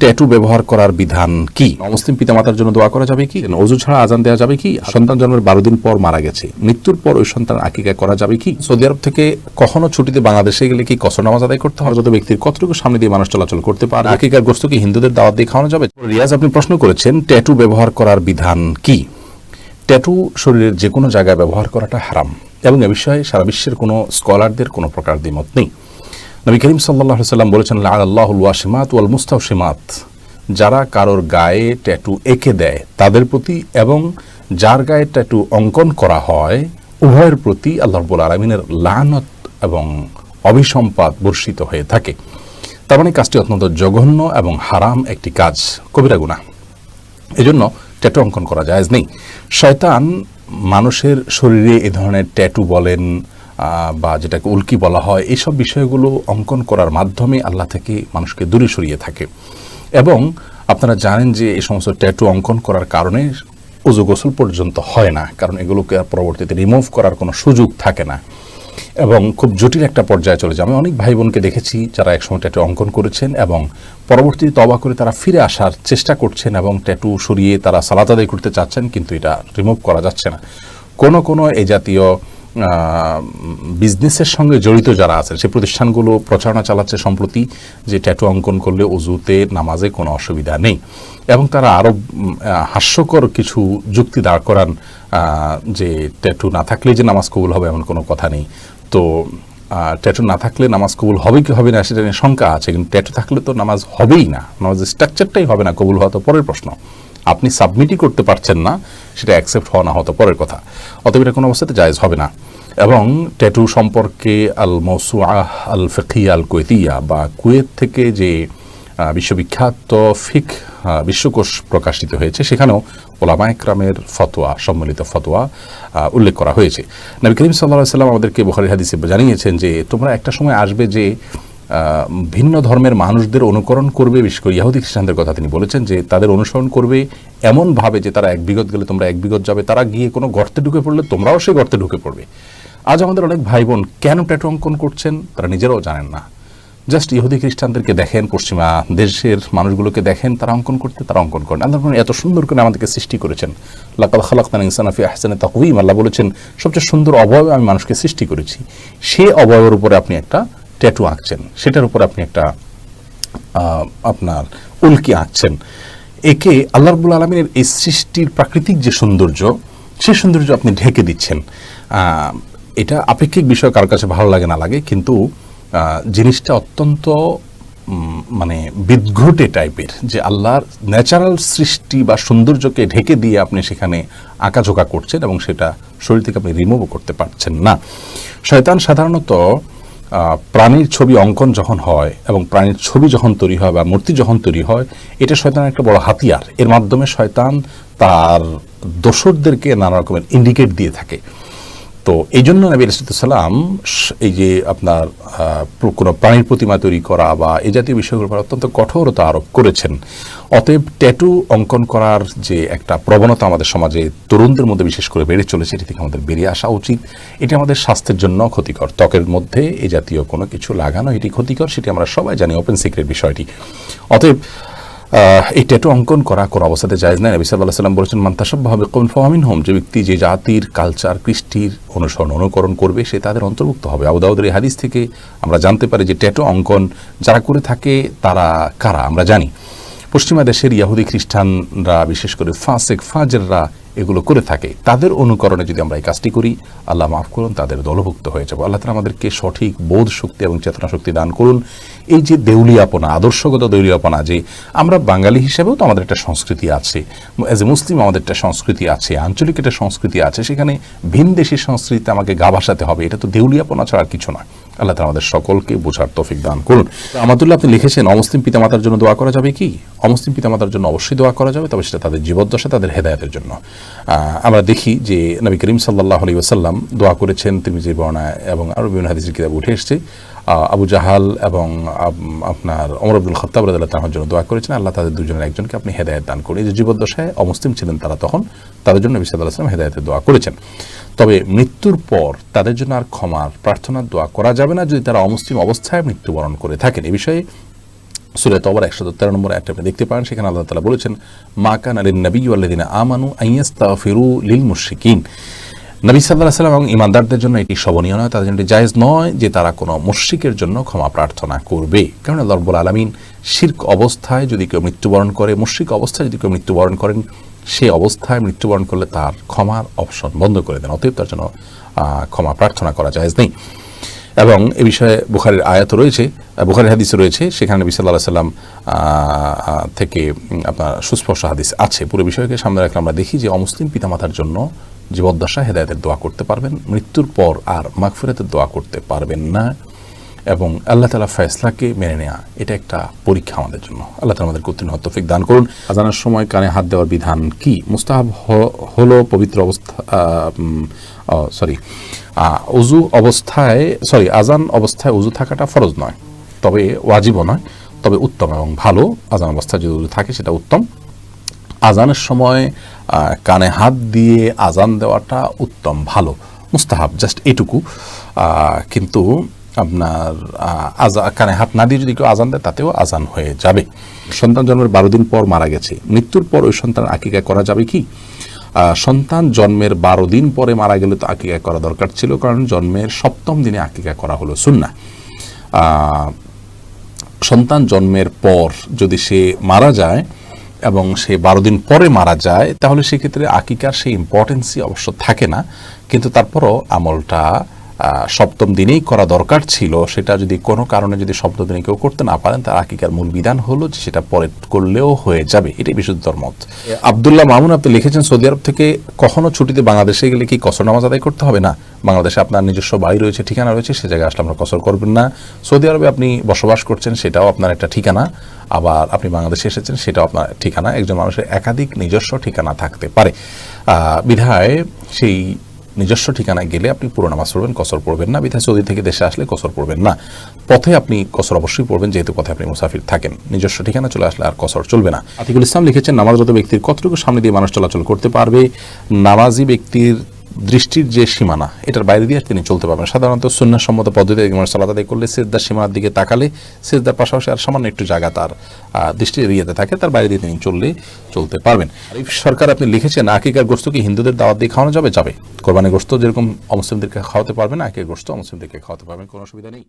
Tattoo ব্যবহার করার বিধান কি? অমুসলিম পিতামাতার জন্য দোয়া করা যাবে কি? ওযু ছাড়া আজান দেওয়া যাবে কি? সন্তান জন্মের 12 দিন পর মারা গেছে, মৃত্যুর পর ওই সন্তান আকিকা করা যাবে কি? সৌদি আরব থেকে কখনো ছুটিতে বাংলাদেশে গেলে কি কসর নামাজ আদায় করতে হবে? যত ব্যক্তির কতটুকু সামনে দিয়ে মানুষ চলাচল করতে পারে? আকিকার গোশত কি হিন্দুদের দাওয়াত দিয়ে খাওয়ানো যাবে? রিয়াজ, আপনি প্রশ্ন করেছেন ট্যাটু ব্যবহার করার বিধান কি। ট্যাটু শরীরের যে কোনো জায়গায় ব্যবহার করাটা হারাম এবং এ বিষয়ে সারা বিশ্বের কোনো স্কলারদের কোনো প্রকার দ্বিমত নেই। নবী করিম সাল্লাল্লাহু আলাইহি ওয়াসাল্লাম বলেছেন, লাআনাল্লাহুল ওয়াশিমাত ওয়াল মুস্তাওশিমাত, যারা কারোর গায়ে ট্যাটু এঁকে দেয় তাদের প্রতি এবং যার গায়ে ট্যাটু অঙ্কন করা হয় উভয়ের প্রতি আল্লাহ রাব্বুল আলামিনের লানত এবং অভিসম্পাত বর্ষিত হয়ে থাকে। তার মানে কাজটি অত্যন্ত জঘন্য এবং হারাম একটি কাজ, কবিরা গুনাহ। এজন্য ট্যাটু অঙ্কন করা জায়েজ নেই। শয়তান মানুষের শরীরে এ ধরনের ট্যাটু বলেন বা যেটাকে উল্কি বলা হয়, এইসব বিষয়গুলো অঙ্কন করার মাধ্যমে আল্লাহ থেকে মানুষকে দূরে সরিয়ে থাকে। এবং আপনারা জানেন যে এই সমস্ত ট্যাটু অঙ্কন করার কারণে ওযু গোসল পর্যন্ত হয় না, কারণ এগুলোকে আর পরবর্তীতে রিমুভ করার কোনো সুযোগ থাকে না এবং খুব জটিল একটা পর্যায়ে চলে যায়। আমি অনেক ভাই বোনকে দেখেছি যারা একসময় ট্যাটু অঙ্কন করেছেন এবং পরবর্তীতে তওবা করে তারা ফিরে আসার চেষ্টা করছেন এবং ট্যাটু সরিয়ে তারা সালাত আদায় করতে চাচ্ছেন, কিন্তু এটা রিমুভ করা যাচ্ছে না। কোনো এই জাতীয় বিজনেসের সঙ্গে জড়িত যারা আছেন সেই প্রতিষ্ঠানগুলো প্রচারণা চালাচ্ছে সম্প্রতি যে ট্যাটু অঙ্কন করলে ওযুতে নামাজে কোনো অসুবিধা নেই, এবং তারা আরও হাস্যকর কিছু যুক্তি দাঁড় করান যে ট্যাটু না থাকলে যে নামাজ কবুল হবে এমন কোনো কথা নেই। তো ট্যাটু না থাকলে নামাজ কবুল হবে কি হবে না সেটা নিয়ে শঙ্কা আছে, কিন্তু ট্যাটু থাকলে তো নামাজ হবেই না, নামাজের স্ট্রাকচারটাই হবে না, কবুল হওয়া তো পরের প্রশ্ন। আপনি সাবমিটই করতে পারছেন না, সেটা অ্যাকসেপ্ট হওয়া না হতো পরের কথা। অতএব এটা কোনো অবস্থাতে জায়েজ হবে না। এবং ট্যাটু সম্পর্কে আল মাওসুআহ আল ফিকহিয়া আল কুয়েতিয়া বা কুয়েত থেকে যে বিশ্ববিখ্যাত বিশ্বকোষ প্রকাশিত হয়েছে, সেখানেও উলামায়ে কেরামের ফতোয়া, সম্মিলিত ফতোয়া উল্লেখ করা হয়েছে। নবী করিম সাল্লাল্লাহু আলাইহি ওয়াসাল্লাম আমাদেরকে বুখারী হাদিসে জানিয়েছেন যে তোমরা একটা সময় আসবে যে ভিন্ন ধর্মের মানুষদের অনুকরণ করবে, বিশেষ করে ইহুদি খ্রিস্টানদের কথা তিনি বলেছেন যে তাদের অনুসরণ করবে এমনভাবে যে তারা এক বিগত গেলে তোমরা এক বিগত যাবে, তারা গিয়ে কোনো গর্তে ঢুকে পড়লে তোমরাও সেই গর্তে ঢুকে পড়বে। আজ আমাদের অনেক ভাই বোন কেন ট্যাটু অঙ্কন করছেন তারা নিজেরাও জানেন না। জাস্ট ইহুদি খ্রিস্টানদেরকে দেখেন, পশ্চিমা দেশের মানুষগুলোকে দেখেন, তারা অঙ্কন করতে তারা অঙ্কন করেন। আল্লাহ এত সুন্দর করে আমাদেরকে সৃষ্টি করেছেন, লাকাদ খালাকনাল ইনসানা ফি আহসানি তাকওয়িম, আল্লাহ বলেছেন সবচেয়ে সুন্দর অবয়বে আমি মানুষকে সৃষ্টি করেছি। সেই অবয়বের উপরে আপনি একটা ট্যাটু আঁকছেন, সেটার উপর আপনি একটা আপনার উল্কি আঁকছেন। একে আল্লাহ রাব্বুল আলামিনের এই সৃষ্টির প্রাকৃতিক যে সৌন্দর্য, সেই সৌন্দর্য আপনি ঢেকে দিচ্ছেন। এটা আপেক্ষিক বিষয়, কার কাছে ভালো লাগে না লাগে, কিন্তু জিনিসটা অত্যন্ত মানে বিদঘুটে টাইপের, যে আল্লাহর ন্যাচারাল সৃষ্টি বা সৌন্দর্যকে ঢেকে দিয়ে আপনি সেখানে আঁকাঝোঁকা করছেন এবং সেটা শরীর থেকে আপনি রিমুভও করতে পারছেন না। শয়তান সাধারণত প্রাণীর ছবি অঙ্কন যখন হয় এবং প্রাণীর ছবি যখন তৈরি হয় বা মূর্তি যখন তৈরি হয়, এটা শয়তানের একটা বড় হাতিয়ার। এর মাধ্যমে শয়তান তার দোসরদেরকে নানা রকমের ইন্ডিকেট দিয়ে থাকে। তো এই জন্য নবী আলাইহিস সালাম এই যে আপনার কোনো প্রাণীর প্রতিমা তৈরি করা বা এই জাতীয় বিষয়গুলোর উপর অত্যন্ত কঠোরতা আরোপ করেছেন। অতএব ট্যাটু অঙ্কন করার যে একটা প্রবণতা আমাদের সমাজে তরুণদের মধ্যে বিশেষ করে বেড়ে চলেছে, এটি থেকে আমাদের বেরিয়ে আসা উচিত। এটি আমাদের স্বাস্থ্যের জন্য ক্ষতিকর। ত্বকের মধ্যে এই জাতীয় কোনো কিছু লাগানো এটি ক্ষতিকর, সেটি আমরা সবাই জানি, ওপেন সিক্রেট বিষয়টি। অতএব এই ট্যাটু অঙ্কন করা কোনো অবস্থাতে জায়েজ নাই। নবী সাল্লাল্লাহু আলাইহি ওয়াসাল্লাম বলেছেন, মান তাশাব্বাহা বিকওমিন ফাহুয়া মিনহুম, যে ব্যক্তি যে জাতির কালচার কৃষ্টির অনুকরণ করবে সে তাদের অন্তর্ভুক্ত হবে। আবু দাউদের এই হাদিস থেকে আমরা জানতে পারি যে ট্যাটু অঙ্কন যারা করে থাকে তারা কারা আমরা জানি। পশ্চিমা দেশের ইহুদি খ্রিস্টানরা, বিশেষ করে ফাজেররা এগুলো করে থাকে। তাদের অনুকরণে যদি আমরা এই কাজটি করি, আল্লাহ মাফ করুন, তাদের দলভুক্ত হয়ে যাব। আল্লাহ তাআলা আমাদেরকে সঠিক বোধ শক্তি এবং চেতনা শক্তি দান করুন। এই যে দেউলিয়াপনা, আদর্শগত দেউলিয়াপনা, যে আমরা বাঙালি হিসেবেও তো আমাদের একটা সংস্কৃতি আছে, অ্যাজ এ মুসলিম আমাদের একটা সংস্কৃতি আছে, আঞ্চলিক একটা সংস্কৃতি আছে, সেখানে ভিনদেশী সংস্কৃতিতে আমাকে গা ভাসাতে হবে, এটা তো দেউলিয়াপনা ছাড়া আর কিছু না। আল্লাহ তাআলা আমাদের সকলকে বোঝার তৌফিক দান করুন। আমাদুল্লাহ, আপনি লিখেছেন অমুসলিম পিতামাতার জন্য দোয়া করা যাবে কি? অমুসলিম পিতামাতার জন্য অবশ্যই দোয়া করা যাবে, তবে সেটা তাদের জীবদ্দশা, তাদের হেদায়েতের জন্য। আমরা দেখি যে নবী করিম সাল্লাল্লাহু আলাইহি ওয়াসাল্লাম দোয়া করেছেন, তিরমিজির বর্ণনায় এবং আরো বিভিন্ন হাদিসের কিতাবে উঠে এসেছে। আবু জাহাল এবং আপনার ওমর ইবনুল খাত্তাব রাদিয়াল্লাহু তাআলার জন্য দোয়া করেছেন, আল্লাহ তাদের দুজনের একজনকে আপনি হেদায়েত দান করুন। এই যে জীবদ্দশায় অমুসলিম ছিলেন তারা, তখন তাদের জন্য নবী সাল্লাল্লাহু আলাইহি ওয়াসাল্লাম হেদায়েতের দোয়া করেছেন। তবে মৃত্যুর পর তাদের জন্য আর ক্ষমার প্রার্থনার দোয়া করা যাবে না যদি তারা অমুসলিম অবস্থায় মৃত্যুবরণ করে থাকেন। এ বিষয়ে সূরা তওবার 113 নম্বর আয়াতে আপনি দেখতে পান, সেখানে আল্লাহ তাআলা বলেছেন, মা কানা লিন-নাবিয়্যি ওয়াল্লাযিনা আমানু আইয়াস্তাগফিরু লিল-মুশরিকিন। নবী সাল্লাল্লাহু আলাইহি ওয়াসাল্লাম এবং ঈমানদারদের জন্য এটি শোভনীয় নয়, তাদের জন্য জায়েজ নয় যে তারা কোনো মুশরিকের জন্য ক্ষমা প্রার্থনা করবে। কারণ আল্লাহ রাব্বুল আলামিন শিরক অবস্থায় যদি কেউ মৃত্যুবরণ করে, মুশরিক অবস্থায় যদি কেউ মৃত্যুবরণ করেন, সেই অবস্থায় মৃত্যুবরণ করলে তার ক্ষমার অপশন বন্ধ করে দেন, অতএব তার জন্য ক্ষমা প্রার্থনা করা জায়েজ নেই। এবং এ বিষয়ে বুখারীর আয়াত রয়েছে, বুখারীর হাদিস রয়েছে, সেখানে নবী সাল্লাল্লাহু আলাইহি ওয়াসাল্লাম থেকে আপনার সুস্পষ্ট হাদিস আছে। পুরো বিষয়কে সামনে রাখলে আমরা দেখি যে অমুসলিম পিতামাতার জন্য জীবদ্দশায় হেদায়েতের দোয়া করতে পারবেন, মৃত্যুর পর আর মাগফিরাতের দোয়া করতে পারবেন না। এবং আল্লাহ তাআলা ফয়সলাকে মেনে নেওয়া এটা একটা পরীক্ষা আমাদের জন্য। আল্লাহ তাআলা আমাদের উত্তীর্ণ হওয়ার তৌফিক দান করুন। আজানের সময় কানে হাত দেওয়ার বিধান কি? মুস্তাহাব হলো পবিত্র অবস্থা উযু অবস্থায় আজান অবস্থায় উযু থাকাটা ফরজ নয়, তবে ওয়াজিবও নয়, তবে উত্তম এবং ভালো। আজান অবস্থায় যদি উযু থাকে সেটা উত্তম। আজানের সময় কানে হাত দিয়ে আজান দেওয়াটা উত্তম, ভালো, মুস্তাহাব, জাস্ট এটুকু। কিন্তু আপনার কানে হাত না দিয়ে যদি কেউ আজান দেয় তাতেও আজান হয়ে যাবে। সন্তান জন্মের 12 দিন পর মারা গেছে, মৃত্যুর পর ওই সন্তান আকিকা করা যাবে কি? সন্তান জন্মের 12 দিন পরে মারা গেলে তো আকিকা করা দরকার ছিল, কারণ জন্মের 7ম দিনে আকিকা করা হলো সুন্নাহ। সন্তান জন্মের পর যদি সে মারা যায় এবং সে 12 দিন পরে মারা যায়, তাহলে সেক্ষেত্রে আকিকার সেই ইম্পর্টেন্সই অবশ্য থাকে না, কিন্তু তারপরও আমলটা 7ম দিনেই করা দরকার ছিল। সেটা যদি কোনো কারণে যদি 7ম দিনে কেউ করতে না পারেন, তার আকিকার মূল বিধান হলো যে সেটা পরে করলেও হয়ে যাবে। এটাই বিশুদ্ধর মত। আব্দুল্লাহ মামুন আপনি লিখেছেন, সৌদি আরব থেকে কখনো ছুটিতে বাংলাদেশে গেলে কি কসর নামাজ আদায় করতে হবে? না, বাংলাদেশে আপনার নিজস্ব বাড়ি রয়েছে, ঠিকানা রয়েছে, সে জায়গায় আসলে আমরা কসর করবেন না। সৌদি আরবে আপনি বসবাস করছেন, সেটাও আপনার একটা ঠিকানা, আবার আপনি বাংলাদেশে এসেছেন, সেটাও আপনার ঠিকানা। একজন মানুষের একাধিক নিজস্ব ঠিকানা থাকতে পারে, বিধায় সেই নিজস্ব ঠিকানায় গেলে আপনি পুরো নামাজ পড়বেন, কসর পড়বেন না। বিধায় সৌদি থেকে দেশে আসলে কসর পড়বেন না। পথে আপনি কসর অবশ্যই পড়বেন, যেহেতু পথে আপনি মুসাফির থাকেন। নিজস্ব ঠিকানা চলে আসলে আর কসর চলবে না। আতিকুল ইসলাম লিখেছেন, নামাজরত ব্যক্তির কতটুকু সামনে দিয়ে মানুষ চলাচল করতে পারবে? নামাজি ব্যক্তির দৃষ্টির যে সীমানা, এটার বাইরে দিয়ে তিনি চলতে পারবেন। সাধারণত সুন্নাহ সম্মত পদ্ধতিতে সালাত আদায় করলে সিজদার সীমানার দিকে তাকালে সিজদার পাশাপাশি আর সামান্য একটু জায়গা তার দৃষ্টির এরিয়াতে থাকে, তার বাইরে দিয়ে তিনি চলতে পারবেন। আরিফ সরকার আপনি লিখেছেন, আকিকার গোশত কি হিন্দুদের দাওয়াত দিয়ে খাওয়ানো যাবে? কোরবানির গোশত যেরকম অমুসলিমদেরকে খাওয়াতে পারবেন, আকিকার গোশত অমুসলিমদেরকে খাওয়াতে পারবেন, কোনো অসুবিধা নেই।